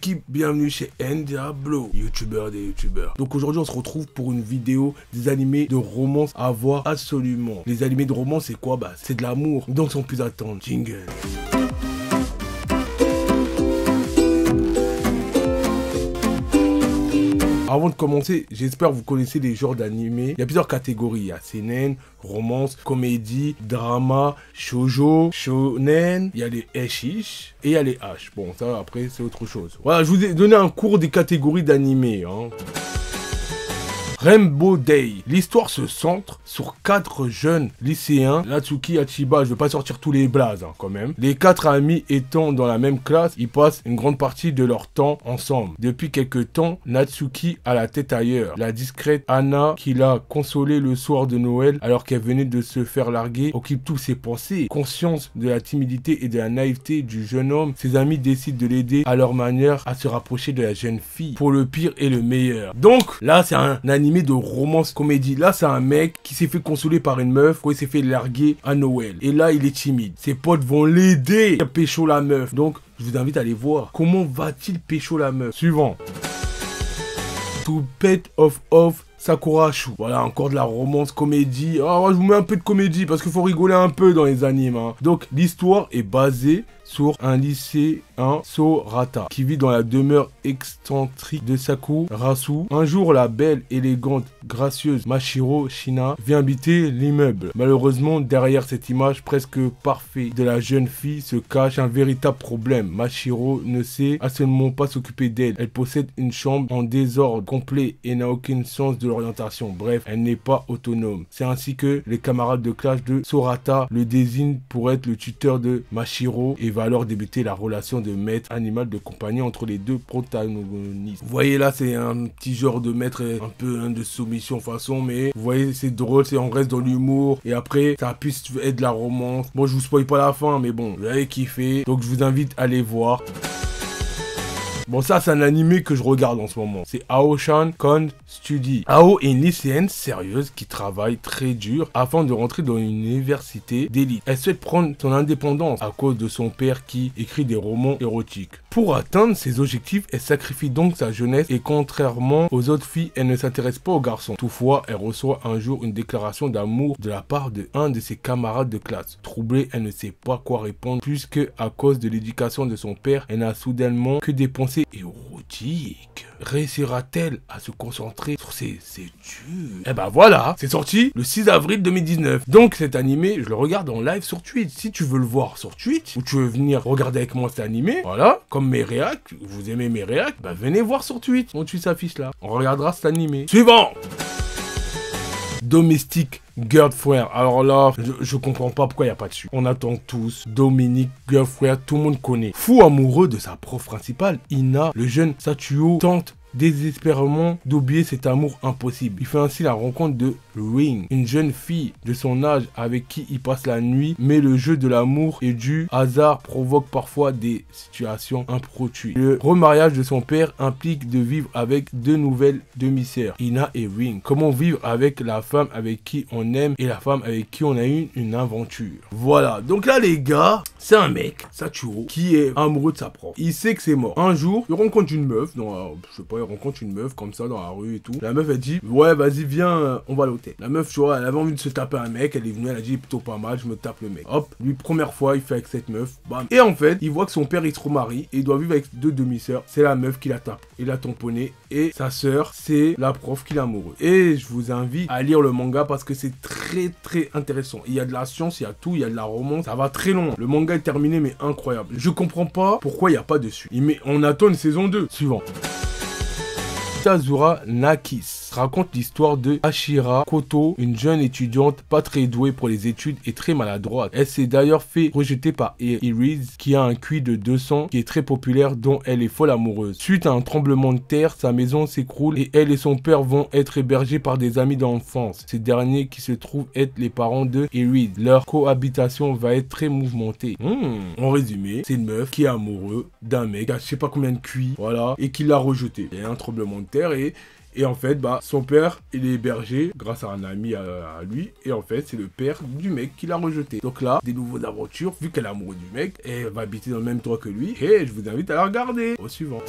l'équipe, bienvenue chez Ndiablo, youtubeur des youtubeurs. Donc aujourd'hui on se retrouve pour une vidéo des animés de romance à voir absolument. Les animés de romance c'est quoi? Bah c'est de l'amour, donc sans plus attendre, jingle. Avant de commencer, j'espère que vous connaissez les genres d'animés. Il y a plusieurs catégories. Il y a seinen, romance, comédie, drama, shoujo, shonen. Il y a les eshish et il y a les H. Bon, ça après c'est autre chose. Voilà, je vous ai donné un cours des catégories d'animés. Rainbow Day. L'histoire se centre sur 4 jeunes lycéens. Natsuki, Hachiba, je vais pas sortir tous les blazes quand même. Les 4 amis étant dans la même classe, ils passent une grande partie de leur temps ensemble. Depuis quelques temps, Natsuki a la tête ailleurs. La discrète Anna, qui l'a consolée le soir de Noël alors qu'elle venait de se faire larguer, occupe tous ses pensées. Conscience de la timidité et de la naïveté du jeune homme, ses amis décident de l'aider à leur manière à se rapprocher de la jeune fille. Pour le pire et le meilleur. Donc là, c'est un anime de romance comédie. Là, c'est un mec qui s'est fait consoler par une meuf quand il s'est fait larguer à Noël. Et là, il est timide. Ses potes vont l'aider à pécho la meuf. Donc, je vous invite à aller voir. Comment va-t-il pécho la meuf? Suivant. To Pet of Sakurashu. Voilà, encore de la romance comédie. Ah, moi, je vous mets un peu de comédie parce qu'il faut rigoler un peu dans les animes. Donc, l'histoire est basée sur un lycéen Sorata qui vit dans la demeure excentrique de Sakurasu. Un jour, la belle, élégante, gracieuse Mashiro Shina vient habiter l'immeuble. Malheureusement, derrière cette image presque parfaite de la jeune fille se cache un véritable problème. Mashiro ne sait absolument pas s'occuper d'elle. Elle possède une chambre en désordre complet et n'a aucun sens de l'orientation. Bref, elle n'est pas autonome. C'est ainsi que les camarades de classe de Sorata le désignent pour être le tuteur de Mashiro et va alors débuter la relation de maître animal de compagnie entre les deux protagonistes. Vous voyez là, c'est un petit genre de maître un peu de soumission façon, mais vous voyez, c'est drôle, on reste dans l'humour et après ça puisse être de la romance. Bon, je vous spoil pas la fin, mais bon, vous avez kiffé, donc je vous invite à aller voir. Bon, ça, c'est un animé que je regarde en ce moment. C'est Ao-chan Con Study. Ao est une lycéenne sérieuse qui travaille très dur afin de rentrer dans une université d'élite. Elle souhaite prendre son indépendance à cause de son père qui écrit des romans érotiques. Pour atteindre ses objectifs, elle sacrifie donc sa jeunesse et contrairement aux autres filles, elle ne s'intéresse pas aux garçons. Toutefois, elle reçoit un jour une déclaration d'amour de la part de un de ses camarades de classe. Troublée, elle ne sait pas quoi répondre puisque à cause de l'éducation de son père, elle n'a soudainement que des pensées érotiques. Réussira-t-elle à se concentrer sur ses études? Eh ben voilà, c'est sorti le 6 avril 2019. Donc cet animé, je le regarde en live sur Twitch. Si tu veux le voir sur Twitch, ou tu veux venir regarder avec moi cet animé, voilà, comme mes réacs, vous aimez mes réacs, bah venez voir sur Twitch. Mon Twitch s'affiche là. On regardera cet animé. Suivant. Domestic Girlfriend. Alors là, je comprends pas pourquoi il n'y a pas dessus. On attend tous Dominique Girlfriend, tout le monde connaît. Fou amoureux de sa prof principale, Ina, le jeune Satsuo tente désespérément d'oublier cet amour impossible. Il fait ainsi la rencontre de Ring, une jeune fille de son âge avec qui il passe la nuit, mais le jeu de l'amour et du hasard provoque parfois des situations impromptues. Le remariage de son père implique de vivre avec deux nouvelles demi-sœurs, Ina et Ring. Comment vivre avec la femme avec qui on aime et la femme avec qui on a eu une aventure. Voilà, donc là les gars, c'est un mec, Satsuo, qui est amoureux de sa prof. Il sait que c'est mort. Un jour, il rencontre une meuf, je sais pas, il rencontre une meuf comme ça dans la rue et tout. La meuf elle dit ouais vas-y viens on va à l'hôtel. La meuf tu vois elle avait envie de se taper un mec, elle est venue, elle a dit plutôt pas mal, je me tape le mec. Hop, lui première fois il fait avec cette meuf, bam. Et en fait il voit que son père il se remarie et il doit vivre avec deux demi-sœurs. C'est la meuf qui la tape, il l'a tamponné et sa sœur c'est la prof qui l'amoureux. Et je vous invite à lire le manga parce que c'est très intéressant. Il y a de la science, il y a tout, il y a de la romance, ça va très loin. Le manga est terminé mais incroyable. Je comprends pas pourquoi il n'y a pas dessus. On attend une saison 2. Suivant. Tazura Nakis raconte l'histoire de Ashira Koto, une jeune étudiante pas très douée pour les études et très maladroite. Elle s'est d'ailleurs fait rejeter par Iris, qui a un QI de 200, qui est très populaire, dont elle est folle amoureuse. Suite à un tremblement de terre, sa maison s'écroule et elle et son père vont être hébergés par des amis d'enfance. Ces derniers qui se trouvent être les parents de Iris. Leur cohabitation va être très mouvementée. En résumé, c'est une meuf qui est amoureuse d'un mec qui a je sais pas combien de QI, voilà, et qui l'a rejeté. Il y a un tremblement de terre et Et en fait, bah, son père, il est hébergé grâce à un ami à lui. Et en fait, c'est le père du mec qui l'a rejeté. Donc là, des nouveaux aventures, vu qu'elle est amoureuse du mec, et elle va habiter dans le même toit que lui. Et je vous invite à la regarder. Au suivant.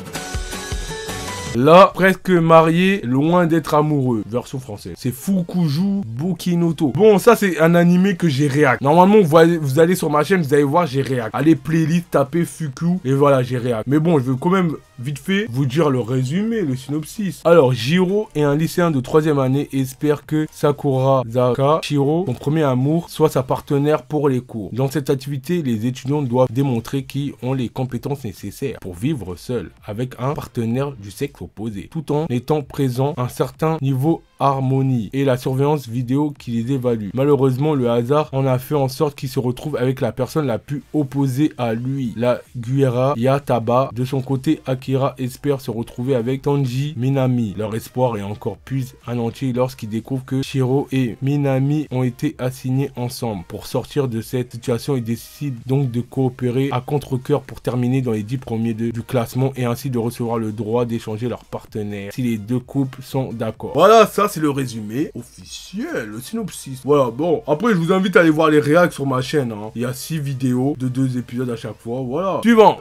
Là, presque marié, loin d'être amoureux. Version française. C'est Fukuju Bukinoto. Bon, ça, c'est un animé que j'ai réact. Normalement, vous allez sur ma chaîne, vous allez voir, j'ai réact. Allez, playlist, tapez Fuku. Et voilà, j'ai réact. Mais bon, je veux quand même, vite fait, vous dire le résumé, le synopsis. Alors, Jiro est un lycéen de 3e année et espère que Sakurazaka Shiro, son premier amour, soit sa partenaire pour les cours. Dans cette activité, les étudiants doivent démontrer qu'ils ont les compétences nécessaires pour vivre seuls avec un partenaire du sexe opposé, tout en étant présent à un certain niveau harmonie et la surveillance vidéo qui les évalue. Malheureusement, le hasard en a fait en sorte qu'il se retrouve avec la personne la plus opposée à lui, la Guerra Yataba. De son côté, Akira espère se retrouver avec Tanji Minami. Leur espoir est encore plus anéanti lorsqu'ils découvrent que Shiro et Minami ont été assignés ensemble. Pour sortir de cette situation, ils décident donc de coopérer à contre-cœur pour terminer dans les 10 premiers du classement et ainsi de recevoir le droit d'échanger leurs partenaires si les deux couples sont d'accord. Voilà, ça c'est le résumé officiel, le synopsis. Voilà, bon, après je vous invite à aller voir les réacts sur ma chaîne, hein. Il y a 6 vidéos de 2 épisodes à chaque fois, voilà. Suivant.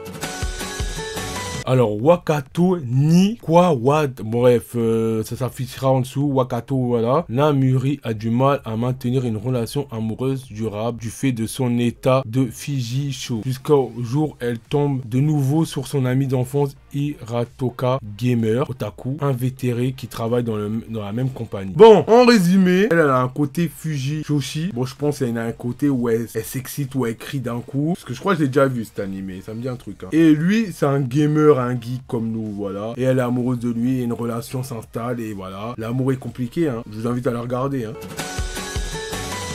Alors, Wakato ni quoi bref, ça s'affichera en dessous, Wakato, voilà. Namuri a du mal à maintenir une relation amoureuse durable du fait de son état de Fijisho. Jusqu'au jour où elle tombe de nouveau sur son ami d'enfance Hiratoka Gamer, otaku, invétéré qui travaille dans la même compagnie. Bon, en résumé, elle a un côté Fujishoshi. Bon, je pense qu'elle a un côté où elle s'excite, où elle crie d'un coup. Parce que je crois que j'ai déjà vu cet animé, ça me dit un truc. Hein. Et lui, c'est un gamer, un geek comme nous, voilà. Et elle est amoureuse de lui, et une relation s'installe, et voilà. L'amour est compliqué, hein. Je vous invite à la regarder, hein.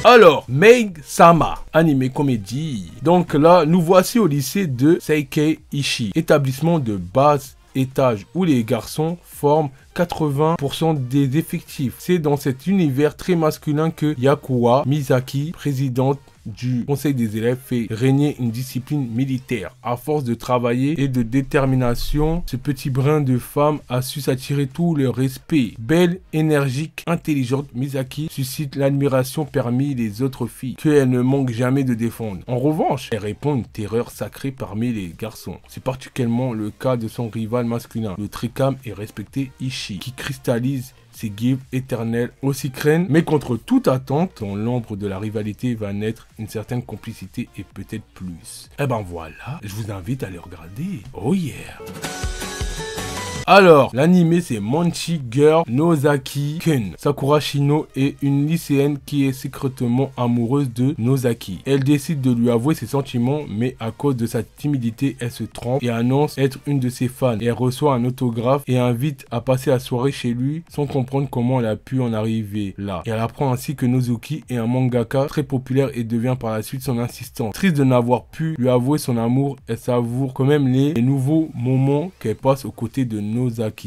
Alors, Maid-sama, animé comédie. Donc là, nous voici au lycée de Seikeiichi, établissement de bas étage où les garçons forment 80% des effectifs. C'est dans cet univers très masculin que Yakuwa Misaki, présidente du conseil des élèves, fait régner une discipline militaire. À force de travailler et de détermination, ce petit brin de femme a su s'attirer tout le respect. Belle, énergique, intelligente, Misaki suscite l'admiration parmi les autres filles, qu'elle ne manque jamais de défendre. En revanche, elle répond une terreur sacrée parmi les garçons. C'est particulièrement le cas de son rival masculin, le très calme et respecté Ishii, qui cristallise ses gives éternels aussi craignent, mais contre toute attente, dans l'ombre de la rivalité va naître une certaine complicité et peut-être plus. Et ben voilà, je vous invite à les regarder. Oh yeah! Alors, l'anime c'est Monchi Girl Nozaki Kun. Sakura Shino est une lycéenne qui est secrètement amoureuse de Nozaki. Elle décide de lui avouer ses sentiments, mais à cause de sa timidité, elle se trompe et annonce être une de ses fans. Elle reçoit un autographe et invite à passer la soirée chez lui sans comprendre comment elle a pu en arriver là. Et elle apprend ainsi que Nozuki est un mangaka très populaire et devient par la suite son assistant. Triste de n'avoir pu lui avouer son amour, elle savoure quand même les nouveaux moments qu'elle passe aux côtés de Nozaki.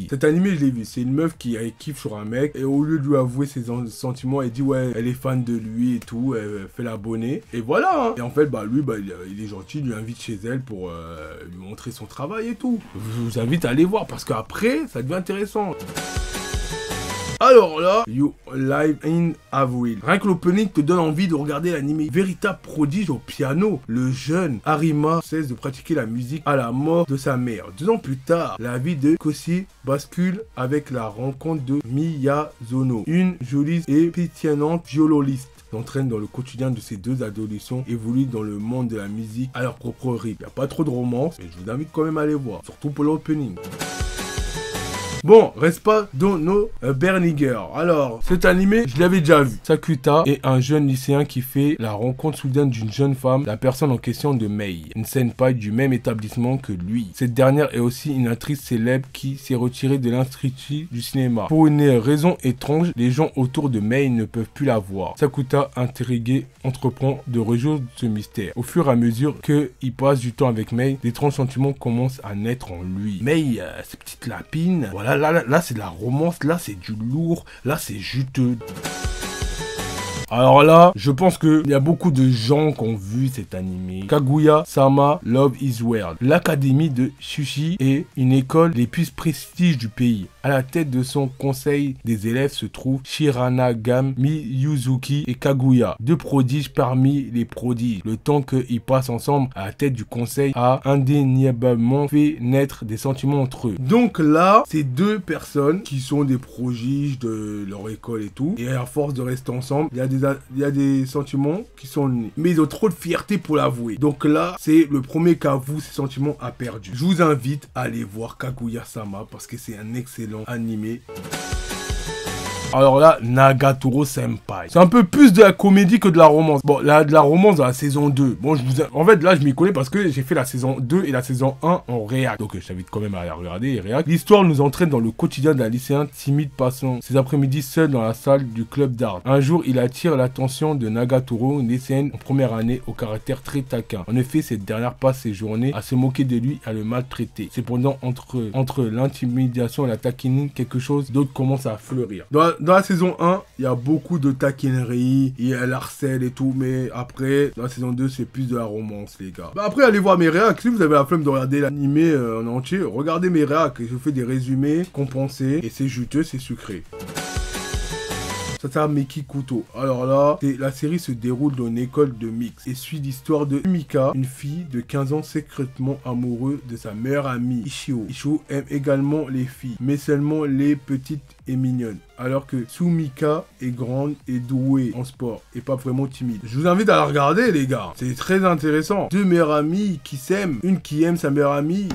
Cet animé, je l'ai vu. C'est une meuf qui kiffe sur un mec et au lieu de lui avouer ses sentiments, elle dit ouais, elle est fan de lui et tout. Elle fait l'abonner et voilà. Hein. Et en fait, bah lui, bah il est gentil, il lui invite chez elle pour lui montrer son travail et tout. Je vous invite à aller voir parce qu'après, ça devient intéressant. Alors là, You Live in Avril. Rien que l'opening te donne envie de regarder l'anime. Véritable prodige au piano, le jeune Arima cesse de pratiquer la musique à la mort de sa mère. 2 ans plus tard, la vie de Koshi bascule avec la rencontre de Miyazono, une jolie et pétillante violoniste. S'entraînent dans le quotidien de ces 2 adolescents, évoluent dans le monde de la musique à leur propre rythme. Il n'y a pas trop de romance, mais je vous invite quand même à aller voir, surtout pour l'opening. Bon, reste pas dans nos Berniger. Alors, cet animé, je l'avais déjà vu. Sakuta est un jeune lycéen qui fait la rencontre soudaine d'une jeune femme, la personne en question de Mei, une senpai du même établissement que lui. Cette dernière est aussi une actrice célèbre qui s'est retirée de l'industrie du cinéma. Pour une raison étrange, les gens autour de Mei ne peuvent plus la voir. Sakuta, intrigué, entreprend de résoudre ce mystère. Au fur et à mesure qu'il passe du temps avec Mei, d'étranges sentiments commencent à naître en lui. Mei, ces petites lapines, voilà. Là c'est de la romance, là c'est du lourd, là c'est juteux. Alors là, je pense qu'il y a beaucoup de gens qui ont vu cet animé. Kaguya-sama Love is Weird. L'académie de Shushi est une école des plus prestiges du pays. À la tête de son conseil des élèves se trouvent Shiranagam, Miyuzuki et Kaguya, deux prodiges parmi les prodiges. Le temps qu'ils passent ensemble à la tête du conseil a indéniablement fait naître des sentiments entre eux. Donc là, c'est deux personnes qui sont des prodiges de leur école et tout. Et à force de rester ensemble, il y a des sentiments qui sont nés. Mais ils ont trop de fierté pour l'avouer. Donc là, c'est le premier qui avoue ses sentiments a perdu. Je vous invite à aller voir Kaguya-sama parce que c'est un excellent animé. Alors là, Nagatoro Senpai. C'est un peu plus de la comédie que de la romance. Bon, là, de la romance dans la saison 2. Bon, en fait, là, je m'y connais parce que j'ai fait la saison 2 et la saison 1 en réact. Donc, je t'invite quand même à la regarder et réact. L'histoire nous entraîne dans le quotidien d'un lycéen timide passant ses après-midi seul dans la salle du club d'art. Un jour, il attire l'attention de Nagatoro, une lycéenne en première année au caractère très taquin. En effet, cette dernière passe ses journées à se moquer de lui, à le maltraiter. Cependant, entre l'intimidation et la taquinerie, quelque chose d'autre commence à fleurir. Dans la saison 1, il y a beaucoup de taquinerie, il y a l'harcèle et tout, mais après, dans la saison 2, c'est plus de la romance, les gars. Bah après, allez voir mes réacs. Si vous avez la flemme de regarder l'animé en entier, regardez mes réacs. Je fais des résumés compensés et c'est juteux, c'est sucré. Ça s'appelle Meki Kuto. Alors là, la série se déroule dans une école de mix et suit l'histoire de Mika, une fille de 15 ans secrètement amoureuse de sa meilleure amie Ishio. Ishio aime également les filles, mais seulement les petites et mignonnes. Alors que Sumika est grande et douée en sport et pas vraiment timide. Je vous invite à la regarder, les gars. C'est très intéressant. Deux meilleures amies qui s'aiment, une qui aime sa meilleure amie.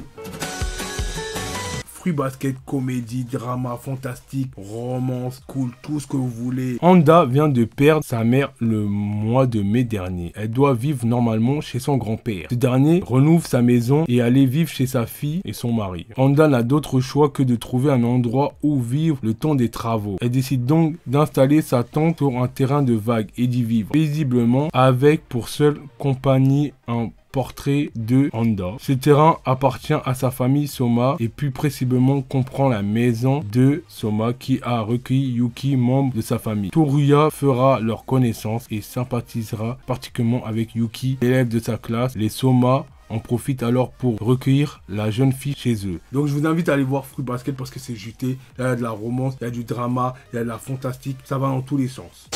Basket, comédie, drama, fantastique, romance, cool, tout ce que vous voulez. Anda vient de perdre sa mère le mois de mai dernier. Elle doit vivre normalement chez son grand-père. Ce dernier renouvelle sa maison et aller vivre chez sa fille et son mari. Anda n'a d'autre choix que de trouver un endroit où vivre le temps des travaux. Elle décide donc d'installer sa tente sur un terrain de vagues et d'y vivre paisiblement avec pour seule compagnie un portrait de Anda. Ce terrain appartient à sa famille Soma et plus précisément comprend la maison de Soma qui a recueilli Yuki, membre de sa famille. Toruya fera leur connaissance et sympathisera particulièrement avec Yuki, élève de sa classe. Les Soma en profitent alors pour recueillir la jeune fille chez eux. Donc je vous invite à aller voir Fruit Basket parce que c'est juté. Là, il y a de la romance, il y a du drama, il y a de la fantastique. Ça va dans tous les sens.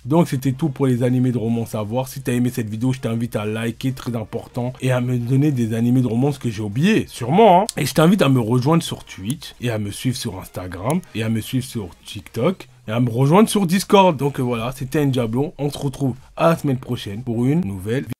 Donc c'était tout pour les animés de romance à voir. Si tu as aimé cette vidéo, je t'invite à liker, très important, et à me donner des animés de romance que j'ai oubliés, sûrement. Hein. Et je t'invite à me rejoindre sur Twitch, et à me suivre sur Instagram, et à me suivre sur TikTok, et à me rejoindre sur Discord. Donc voilà, c'était Ndiablo. On se retrouve à la semaine prochaine pour une nouvelle vidéo.